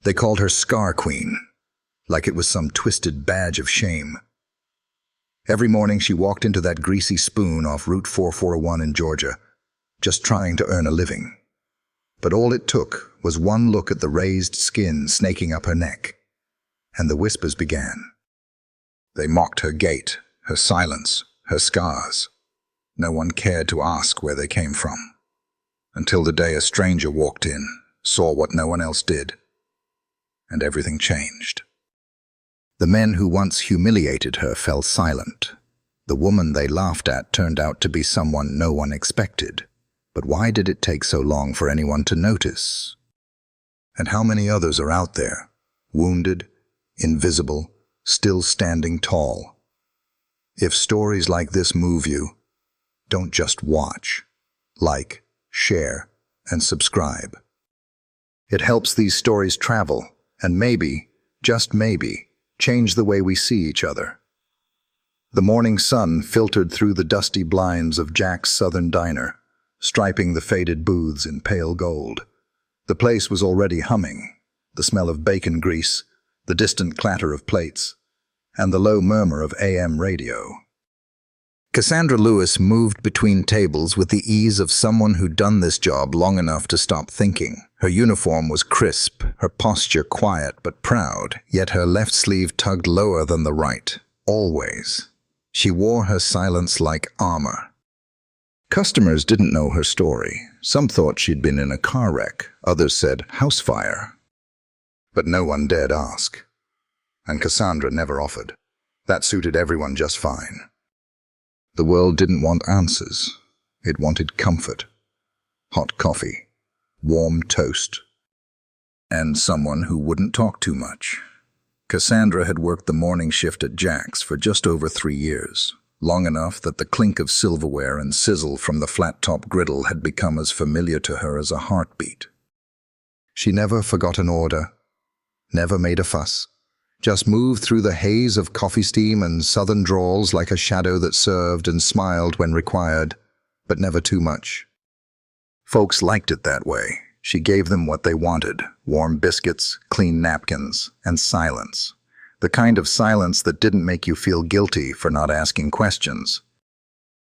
They called her Scar Queen, like it was some twisted badge of shame. Every morning she walked into that greasy spoon off Route 441 in Georgia, just trying to earn a living. But all it took was one look at the raised skin snaking up her neck, and the whispers began. They mocked her gait, her silence, her scars. No one cared to ask where they came from, until the day a stranger walked in, saw what no one else did, and everything changed. The men who once humiliated her fell silent. The woman they laughed at turned out to be someone no one expected. But why did it take so long for anyone to notice? And how many others are out there, wounded, invisible, still standing tall? If stories like this move you, don't just watch. Like, share, and subscribe. It helps these stories travel, and maybe, just maybe, change the way we see each other. The morning sun filtered through the dusty blinds of Jack's Southern Diner, striping the faded booths in pale gold. The place was already humming, the smell of bacon grease, the distant clatter of plates, and the low murmur of AM radio. Cassandra Lewis moved between tables with the ease of someone who'd done this job long enough to stop thinking. Her uniform was crisp, her posture quiet but proud, yet her left sleeve tugged lower than the right. Always. She wore her silence like armor. Customers didn't know her story. Some thought she'd been in a car wreck. Others said house fire. But no one dared ask. And Cassandra never offered. That suited everyone just fine. The world didn't want answers. It wanted comfort. Hot coffee, warm toast, and someone who wouldn't talk too much. Cassandra had worked the morning shift at Jack's for just over 3 years, long enough that the clink of silverware and sizzle from the flat-top griddle had become as familiar to her as a heartbeat. She never forgot an order, never made a fuss, just moved through the haze of coffee steam and southern drawls like a shadow that served and smiled when required, but never too much. Folks liked it that way. She gave them what they wanted: warm biscuits, clean napkins, and silence. The kind of silence that didn't make you feel guilty for not asking questions.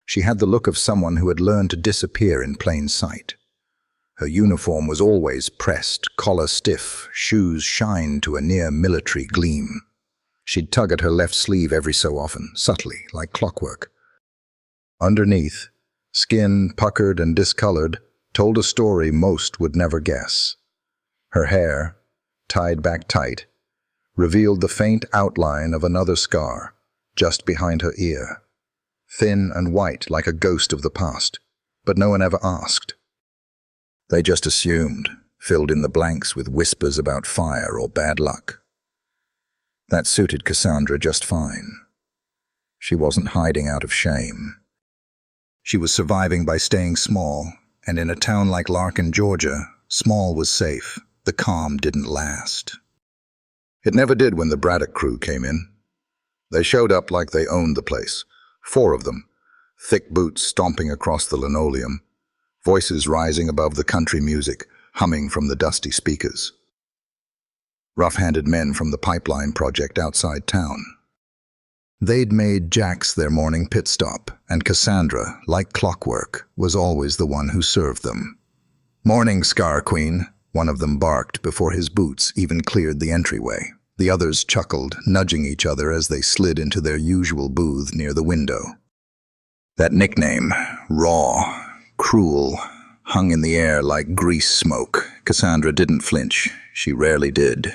She had the look of someone who had learned to disappear in plain sight. Her uniform was always pressed, collar stiff, shoes shined to a near-military gleam. She'd tug at her left sleeve every so often, subtly, like clockwork. Underneath, skin puckered and discolored, told a story most would never guess. Her hair, tied back tight, revealed the faint outline of another scar, just behind her ear. Thin and white like a ghost of the past, but no one ever asked. They just assumed, filled in the blanks with whispers about fire or bad luck. That suited Cassandra just fine. She wasn't hiding out of shame. She was surviving by staying small, and in a town like Larkin, Georgia, small was safe. The calm didn't last. It never did when the Braddock crew came in. They showed up like they owned the place, 4 of them, thick boots stomping across the linoleum, voices rising above the country music, humming from the dusty speakers. Rough-handed men from the pipeline project outside town. They'd made Jack's their morning pit stop, and Cassandra, like clockwork, was always the one who served them. "Morning, Scar Queen," one of them barked before his boots even cleared the entryway. The others chuckled, nudging each other as they slid into their usual booth near the window. That nickname, raw, cruel, hung in the air like grease smoke. Cassandra didn't flinch. She rarely did.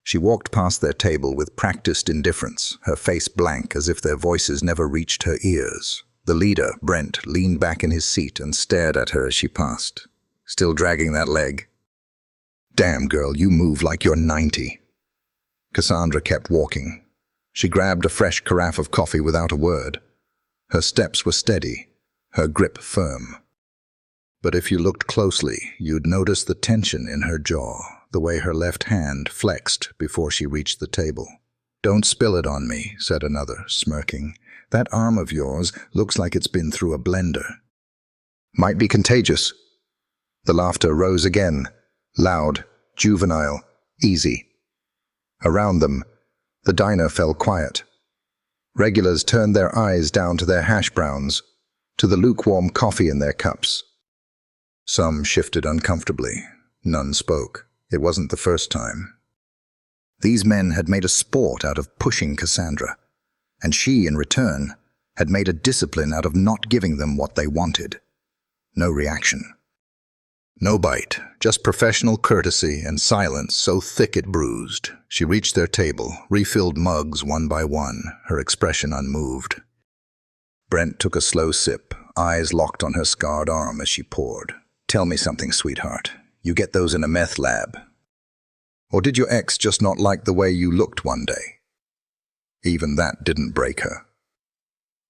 She walked past their table with practiced indifference, her face blank as if their voices never reached her ears. The leader, Brent, leaned back in his seat and stared at her as she passed. "Still dragging that leg?" "Damn, girl, you move like you're 90. Cassandra kept walking. She grabbed a fresh carafe of coffee without a word. Her steps were steady, her grip firm. But if you looked closely, you'd notice the tension in her jaw, the way her left hand flexed before she reached the table. "Don't spill it on me," said another, smirking. "That arm of yours looks like it's been through a blender." "Might be contagious." The laughter rose again, loud, juvenile, Easy. Around them, the diner fell quiet. Regulars turned their eyes down to their hash browns, to the lukewarm coffee in their cups. Some shifted uncomfortably. None spoke. It wasn't the first time. These men had made a sport out of pushing Cassandra, and she, in return, had made a discipline out of not giving them what they wanted. No reaction. No bite, just professional courtesy and silence so thick it bruised. She reached their table, refilled mugs one by one, her expression unmoved. Brent took a slow sip, eyes locked on her scarred arm as she poured. "Tell me something, sweetheart. You get those in a meth lab. Or did your ex just not like the way you looked one day?" Even that didn't break her.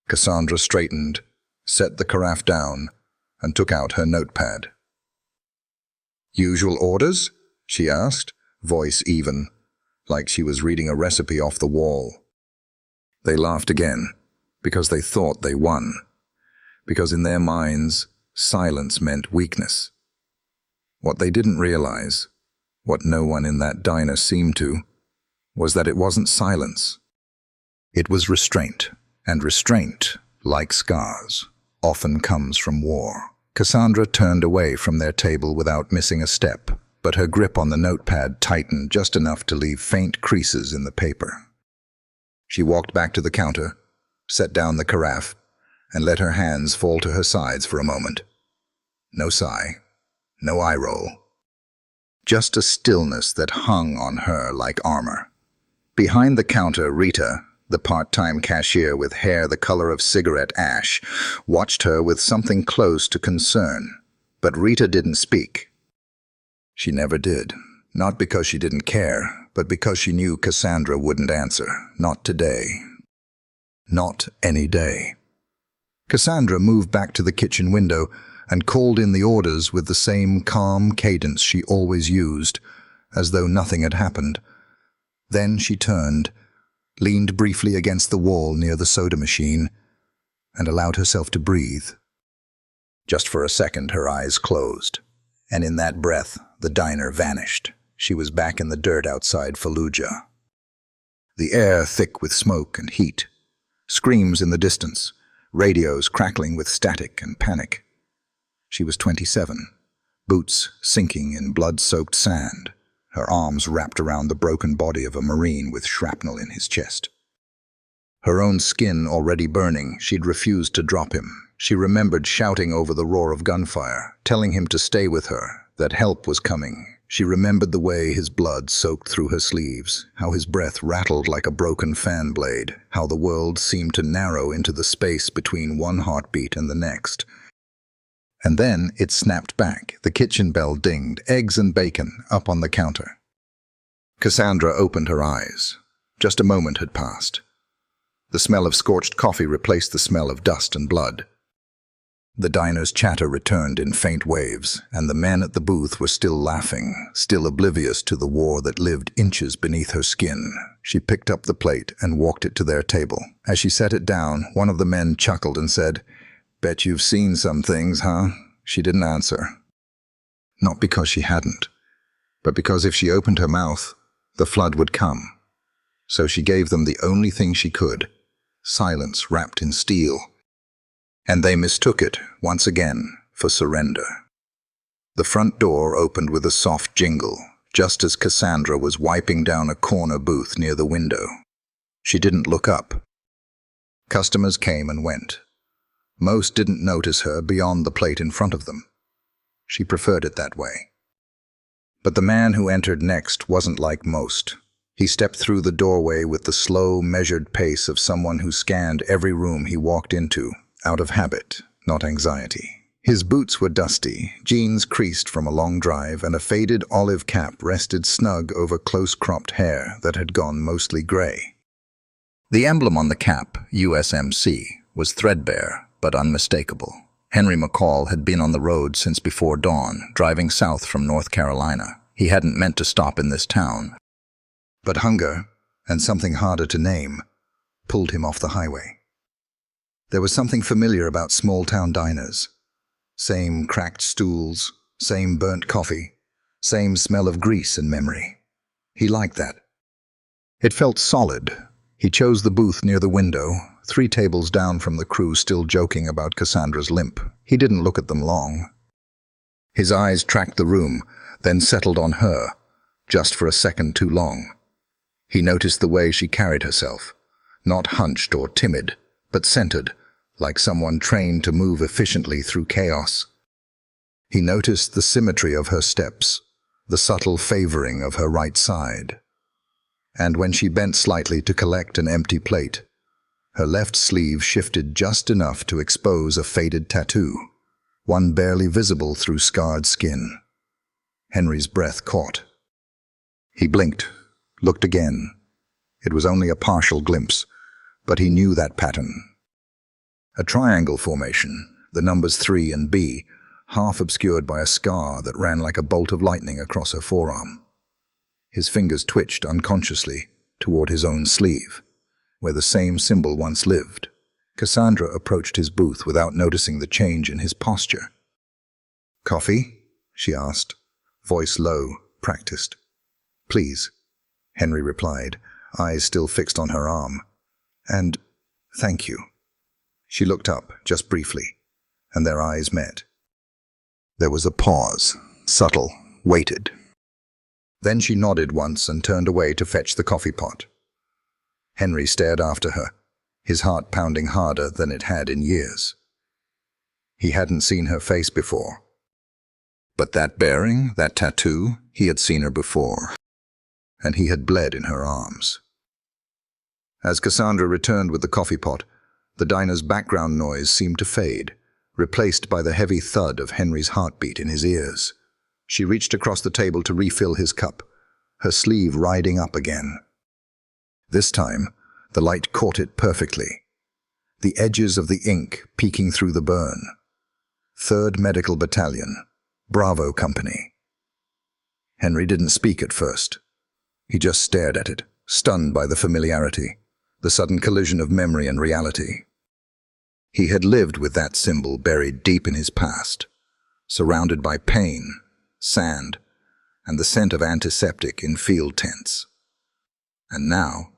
Cassandra straightened, set the carafe down, and took out her notepad. "Usual orders?" she asked, voice even, like she was reading a recipe off the wall. They laughed again, because they thought they won. Because in their minds, silence meant weakness. What they didn't realize, what no one in that diner seemed to, was that it wasn't silence. It was restraint, and restraint, like scars, often comes from war. Cassandra turned away from their table without missing a step, but her grip on the notepad tightened just enough to leave faint creases in the paper. She walked back to the counter, set down the carafe, and let her hands fall to her sides for a moment. No sigh, no eye roll. Just a stillness that hung on her like armor. Behind the counter, Rita, the part-time cashier with hair the color of cigarette ash, watched her with something close to concern. But Rita didn't speak. She never did. Not because she didn't care, but because she knew Cassandra wouldn't answer. Not today. Not any day. Cassandra moved back to the kitchen window and called in the orders with the same calm cadence she always used, as though nothing had happened. Then she turned, leaned briefly against the wall near the soda machine, and allowed herself to breathe. Just for a second her eyes closed, and in that breath the diner vanished. She was back in the dirt outside Fallujah. The air thick with smoke and heat. Screams in the distance, radios crackling with static and panic. She was 27, boots sinking in blood-soaked sand, her arms wrapped around the broken body of a Marine with shrapnel in his chest. Her own skin already burning, she'd refused to drop him. She remembered shouting over the roar of gunfire, telling him to stay with her, that help was coming. She remembered the way his blood soaked through her sleeves, how his breath rattled like a broken fan blade, how the world seemed to narrow into the space between one heartbeat and the next. And then it snapped back. The kitchen bell dinged, eggs and bacon up on the counter. Cassandra opened her eyes. Just a moment had passed. The smell of scorched coffee replaced the smell of dust and blood. The diner's chatter returned in faint waves, and the men at the booth were still laughing, still oblivious to the war that lived inches beneath her skin. She picked up the plate and walked it to their table. As she set it down, one of the men chuckled and said, "Bet you've seen some things, huh?" She didn't answer. Not because she hadn't, but because if she opened her mouth, the flood would come. So she gave them the only thing she could, silence wrapped in steel. And they mistook it, once again, for surrender. The front door opened with a soft jingle, just as Cassandra was wiping down a corner booth near the window. She didn't look up. Customers came and went. Most didn't notice her beyond the plate in front of them. She preferred it that way. But the man who entered next wasn't like most. He stepped through the doorway with the slow, measured pace of someone who scanned every room he walked into, out of habit, not anxiety. His boots were dusty, jeans creased from a long drive, and a faded olive cap rested snug over close-cropped hair that had gone mostly gray. The emblem on the cap, USMC, was threadbare but unmistakable. Henry McCall had been on the road since before dawn, driving south from North Carolina. He hadn't meant to stop in this town. But hunger, and something harder to name, pulled him off the highway. There was something familiar about small-town diners. Same cracked stools, same burnt coffee, same smell of grease and memory. He liked that. It felt solid. He chose the booth near the window, 3 tables down from the crew still joking about Cassandra's limp. He didn't look at them long. His eyes tracked the room, then settled on her, just for a second too long. He noticed the way she carried herself, not hunched or timid, but centered, like someone trained to move efficiently through chaos. He noticed the symmetry of her steps, the subtle favoring of her right side. And when she bent slightly to collect an empty plate, her left sleeve shifted just enough to expose a faded tattoo, one barely visible through scarred skin. Henry's breath caught. He blinked, looked again. It was only a partial glimpse, but he knew that pattern. A triangle formation, the numbers 3 and B, half obscured by a scar that ran like a bolt of lightning across her forearm. His fingers twitched unconsciously toward his own sleeve, where the same symbol once lived. Cassandra approached his booth without noticing the change in his posture. "Coffee?" she asked, voice low, practiced. "Please," Henry replied, eyes still fixed on her arm. "And thank you." She looked up, just briefly, and their eyes met. There was a pause, subtle, weighted. Then she nodded once and turned away to fetch the coffee pot. Henry stared after her, his heart pounding harder than it had in years. He hadn't seen her face before. But that bearing, that tattoo, he had seen her before, and he had bled in her arms. As Cassandra returned with the coffee pot, the diner's background noise seemed to fade, replaced by the heavy thud of Henry's heartbeat in his ears. She reached across the table to refill his cup, her sleeve riding up again. This time, the light caught it perfectly, the edges of the ink peeking through the burn. 3rd Medical Battalion, Bravo Company. Henry didn't speak at first. He just stared at it, stunned by the familiarity, the sudden collision of memory and reality. He had lived with that symbol buried deep in his past, surrounded by pain, sand, and the scent of antiseptic in field tents. And now,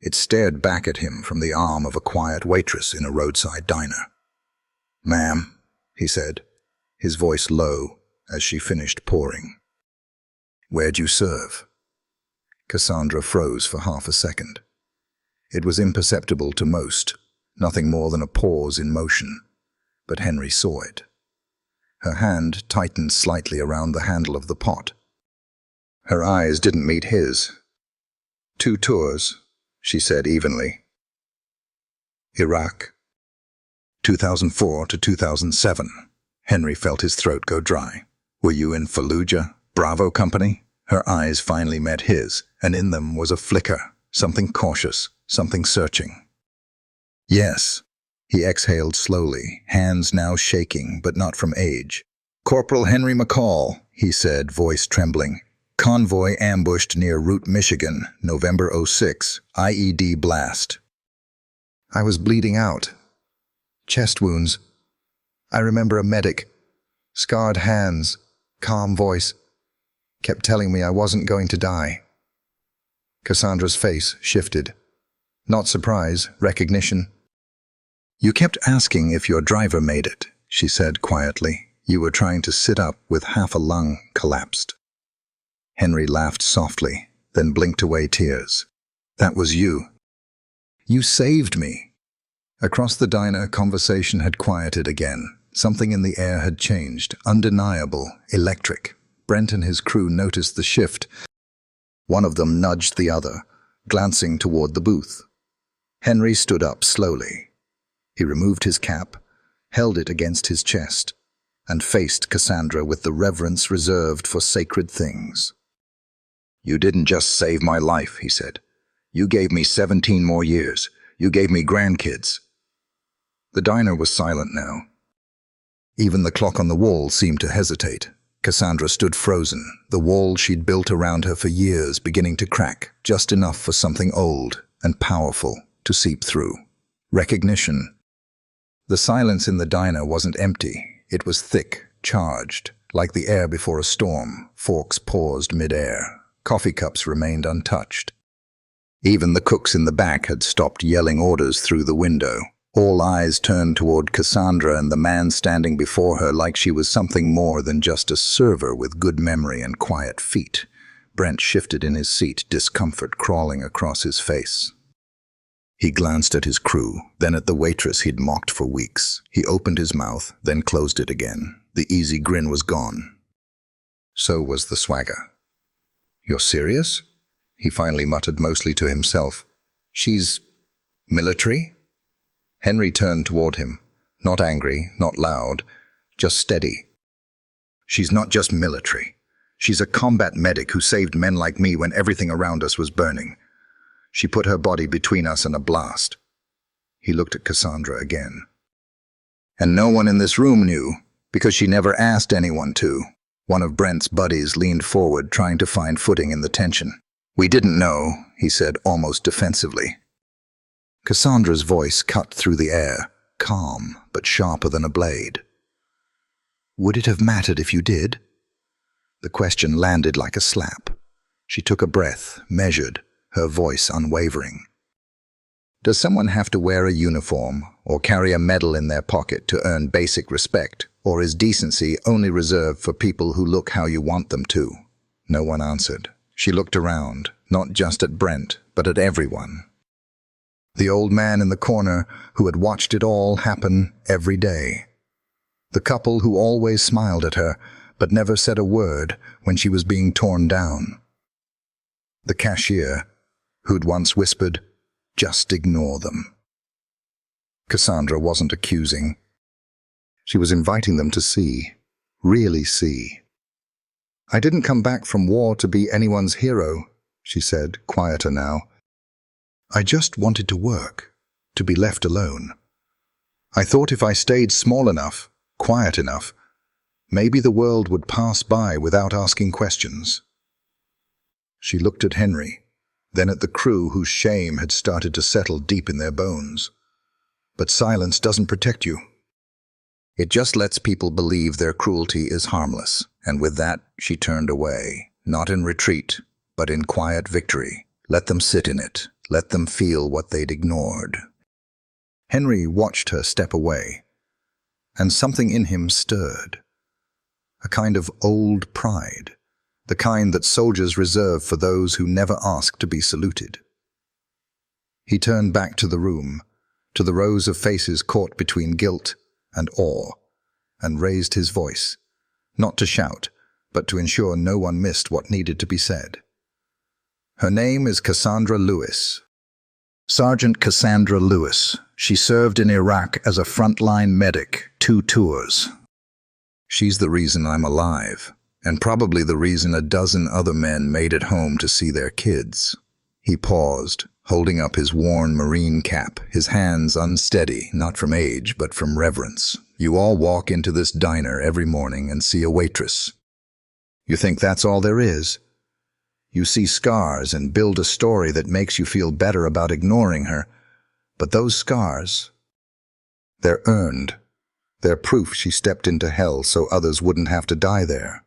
it stared back at him from the arm of a quiet waitress in a roadside diner. "Ma'am," he said, his voice low as she finished pouring. "Where'd you serve?" Cassandra froze for half a second. It was imperceptible to most, nothing more than a pause in motion, but Henry saw it. Her hand tightened slightly around the handle of the pot. Her eyes didn't meet his. "2 tours," she said evenly. "Iraq, 2004 to 2007. Henry felt his throat go dry. "Were you in Fallujah, Bravo Company?" Her eyes finally met his, and in them was a flicker, something cautious, something searching. "Yes." He exhaled slowly, hands now shaking, but not from age. "Corporal Henry McCall," he said, voice trembling. "Convoy ambushed near Route, Michigan, November 06, IED blast." I was bleeding out. Chest wounds. I remember a medic, scarred hands, calm voice, kept telling me I wasn't going to die. Cassandra's face shifted. Not surprise, recognition. "You kept asking if your driver made it," she said quietly. "You were trying to sit up with half a lung collapsed." Henry laughed softly, then blinked away tears. "That was you. You saved me." Across the diner, conversation had quieted again. Something in the air had changed, undeniable, electric. Brent and his crew noticed the shift. One of them nudged the other, glancing toward the booth. Henry stood up slowly. He removed his cap, held it against his chest, and faced Cassandra with the reverence reserved for sacred things. "You didn't just save my life," he said. "You gave me 17 more years. You gave me grandkids." The diner was silent now. Even the clock on the wall seemed to hesitate. Cassandra stood frozen, the wall she'd built around her for years beginning to crack, just enough for something old and powerful to seep through. Recognition. The silence in the diner wasn't empty. It was thick, charged, like the air before a storm, forks paused mid-air, Coffee cups remained untouched. Even the cooks in the back had stopped yelling orders through the window. All eyes turned toward Cassandra and the man standing before her like she was something more than just a server with good memory and quiet feet. Brent shifted in his seat, discomfort crawling across his face. He glanced at his crew, then at the waitress he'd mocked for weeks. He opened his mouth, then closed it again. The easy grin was gone. So was the swagger. "You're serious?" he finally muttered, mostly to himself. "She's military?" Henry turned toward him, not angry, not loud, just steady. "She's not just military. She's a combat medic who saved men like me when everything around us was burning. She put her body between us and a blast." He looked at Cassandra again. "And no one in this room knew, because she never asked anyone to." One of Brent's buddies leaned forward, trying to find footing in the tension. "We didn't know," he said, almost defensively. Cassandra's voice cut through the air, calm but sharper than a blade. "Would it have mattered if you did?" The question landed like a slap. She took a breath, measured, her voice unwavering. "Does someone have to wear a uniform or carry a medal in their pocket to earn basic respect, or is decency only reserved for people who look how you want them to?" No one answered. She looked around, not just at Brent, but at everyone. The old man in the corner who had watched it all happen every day. The couple who always smiled at her, but never said a word when she was being torn down. The cashier who'd once whispered, "Just ignore them." Cassandra wasn't accusing. She was inviting them to see, really see. "I didn't come back from war to be anyone's hero," she said, quieter now. "I just wanted to work, to be left alone. I thought if I stayed small enough, quiet enough, maybe the world would pass by without asking questions." She looked at Henry, then at the crew whose shame had started to settle deep in their bones. "But silence doesn't protect you. It just lets people believe their cruelty is harmless." And with that, she turned away, not in retreat, but in quiet victory. Let them sit in it. Let them feel what they'd ignored. Henry watched her step away, and something in him stirred. A kind of old pride, the kind that soldiers reserve for those who never ask to be saluted. He turned back to the room, to the rows of faces caught between guilt and awe, and raised his voice, not to shout, but to ensure no one missed what needed to be said. "Her name is Cassandra Lewis. Sergeant Cassandra Lewis. She served in Iraq as a frontline medic, 2 tours. She's the reason I'm alive, and probably the reason a dozen other men made it home to see their kids." He paused, holding up his worn Marine cap, his hands unsteady, not from age, but from reverence. "You all walk into this diner every morning and see a waitress. You think that's all there is? You see scars and build a story that makes you feel better about ignoring her. But those scars, they're earned. They're proof she stepped into hell so others wouldn't have to die there."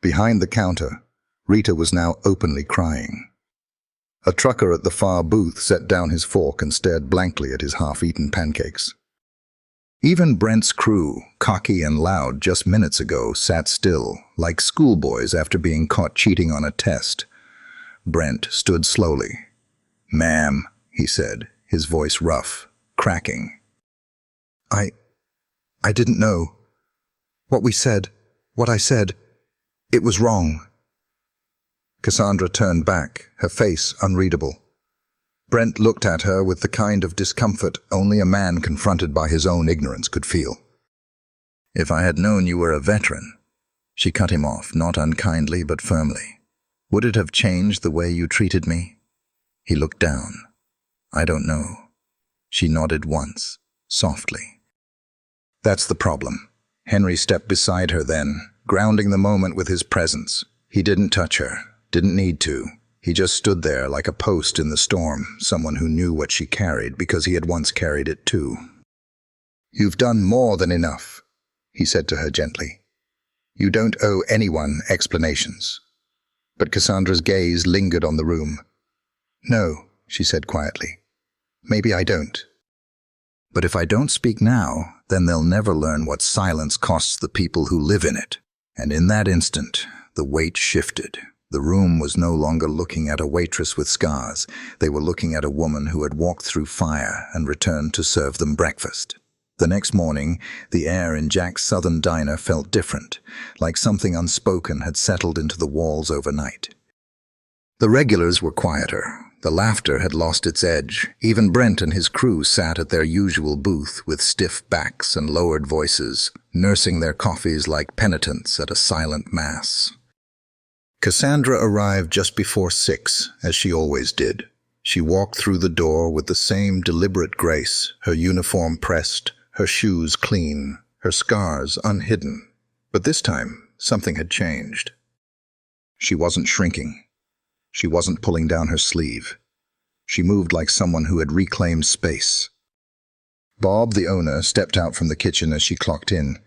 Behind the counter, Rita was now openly crying. A trucker at the far booth set down his fork and stared blankly at his half-eaten pancakes. Even Brent's crew, cocky and loud just minutes ago, sat still, like schoolboys after being caught cheating on a test. Brent stood slowly. "Ma'am," he said, his voice rough, cracking. I didn't know. What I said, it was wrong." Cassandra turned back, her face unreadable. Brent looked at her with the kind of discomfort only a man confronted by his own ignorance could feel. "If I had known you were a veteran," she cut him off, not unkindly but firmly. "Would it have changed the way you treated me?" He looked down. "I don't know." She nodded once, softly. "That's the problem." Henry stepped beside her then, grounding the moment with his presence. He didn't touch her, didn't need to. He just stood there like a post in the storm, someone who knew what she carried because he had once carried it too. "You've done more than enough," he said to her gently. "You don't owe anyone explanations." But Cassandra's gaze lingered on the room. "No," she said quietly. "Maybe I don't. But if I don't speak now, then they'll never learn what silence costs the people who live in it." And in that instant, the weight shifted. The room was no longer looking at a waitress with scars. They were looking at a woman who had walked through fire and returned to serve them breakfast. The next morning, the air in Jack's southern diner felt different, like something unspoken had settled into the walls overnight. The regulars were quieter. The laughter had lost its edge. Even Brent and his crew sat at their usual booth with stiff backs and lowered voices, nursing their coffees like penitents at a silent mass. Cassandra arrived just before 6, as she always did. She walked through the door with the same deliberate grace, her uniform pressed, her shoes clean, her scars unhidden. But this time, something had changed. She wasn't shrinking. She wasn't pulling down her sleeve. She moved like someone who had reclaimed space. Bob, the owner, stepped out from the kitchen as she clocked in.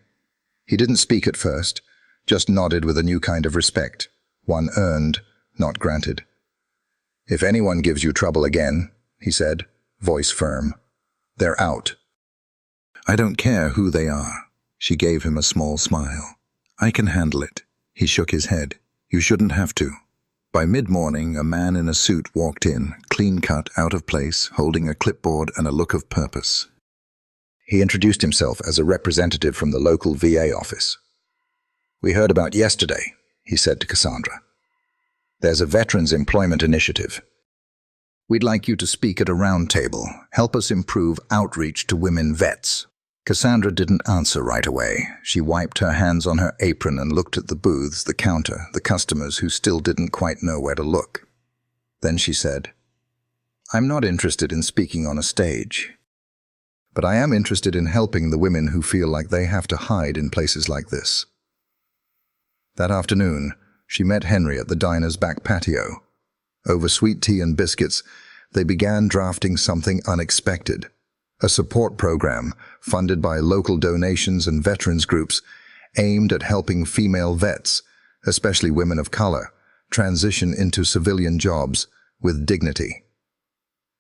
He didn't speak at first, just nodded with a new kind of respect, one earned, not granted. "If anyone gives you trouble again," he said, voice firm, "they're out." "I don't care who they are." She gave him a small smile. "I can handle it." He shook his head. "You shouldn't have to." By mid-morning, a man in a suit walked in, clean-cut, out of place, holding a clipboard and a look of purpose. He introduced himself as a representative from the local VA office. "We heard about yesterday," he said to Cassandra. "There's a Veterans Employment Initiative. We'd like you to speak at a round table, help us improve outreach to women vets." Cassandra didn't answer right away. She wiped her hands on her apron and looked at the booths, the counter, the customers who still didn't quite know where to look. Then she said, "I'm not interested in speaking on a stage, but I am interested in helping the women who feel like they have to hide in places like this." That afternoon, she met Henry at the diner's back patio. Over sweet tea and biscuits, they began drafting something unexpected. A support program funded by local donations and veterans groups aimed at helping female vets, especially women of color, transition into civilian jobs with dignity.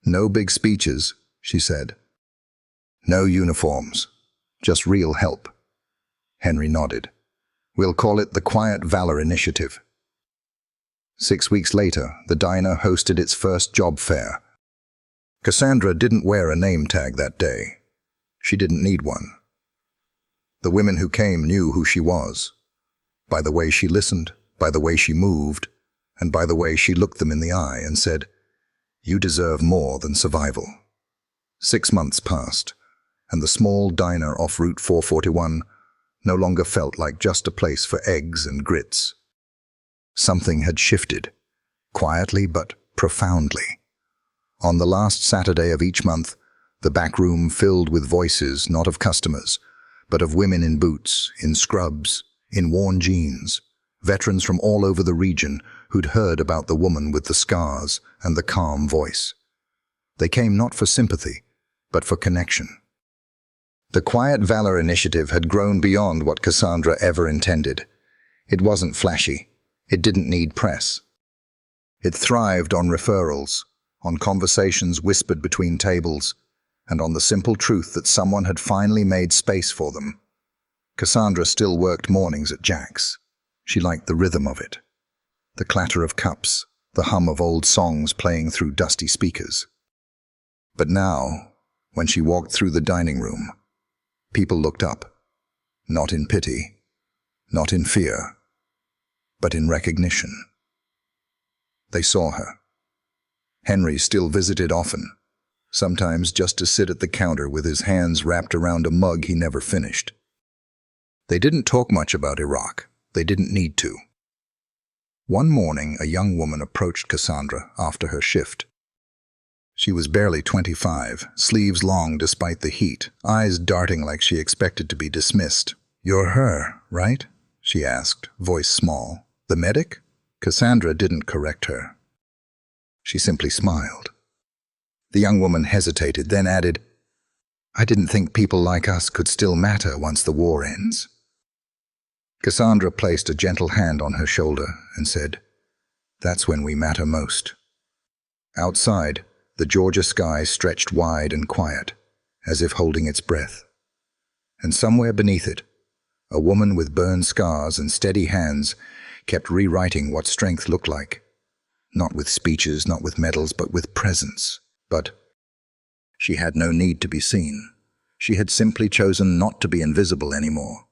"No big speeches," she said. "No uniforms, just real help." Henry nodded. "We'll call it the Quiet Valor Initiative." 6 weeks later, the diner hosted its first job fair. Cassandra didn't wear a name tag that day. She didn't need one. The women who came knew who she was, by the way she listened, by the way she moved, and by the way she looked them in the eye and said, "You deserve more than survival." 6 months passed, and the small diner off Route 441 no longer felt like just a place for eggs and grits. Something had shifted, quietly but profoundly. On the last Saturday of each month, the back room filled with voices not of customers, but of women in boots, in scrubs, in worn jeans, veterans from all over the region who'd heard about the woman with the scars and the calm voice. They came not for sympathy, but for connection. The Quiet Valor Initiative had grown beyond what Cassandra ever intended. It wasn't flashy. It didn't need press. It thrived on referrals, on conversations whispered between tables, and on the simple truth that someone had finally made space for them. Cassandra still worked mornings at Jack's. She liked the rhythm of it, the clatter of cups, the hum of old songs playing through dusty speakers. But now, when she walked through the dining room, people looked up, not in pity, not in fear, but in recognition. They saw her. Henry still visited often, sometimes just to sit at the counter with his hands wrapped around a mug he never finished. They didn't talk much about Iraq. They didn't need to. One morning, a young woman approached Cassandra after her shift. She was barely 25, sleeves long despite the heat, eyes darting like she expected to be dismissed. "You're her, right?" she asked, voice small. "The medic?" Cassandra didn't correct her. She simply smiled. The young woman hesitated, then added, "I didn't think people like us could still matter once the war ends." Cassandra placed a gentle hand on her shoulder and said, That's when we matter most. Outside, the Georgia sky stretched wide and quiet, as if holding its breath. And somewhere beneath it, a woman with burned scars and steady hands kept rewriting what strength looked like. Not with speeches, not with medals, but with presence. But she had no need to be seen. She had simply chosen not to be invisible anymore.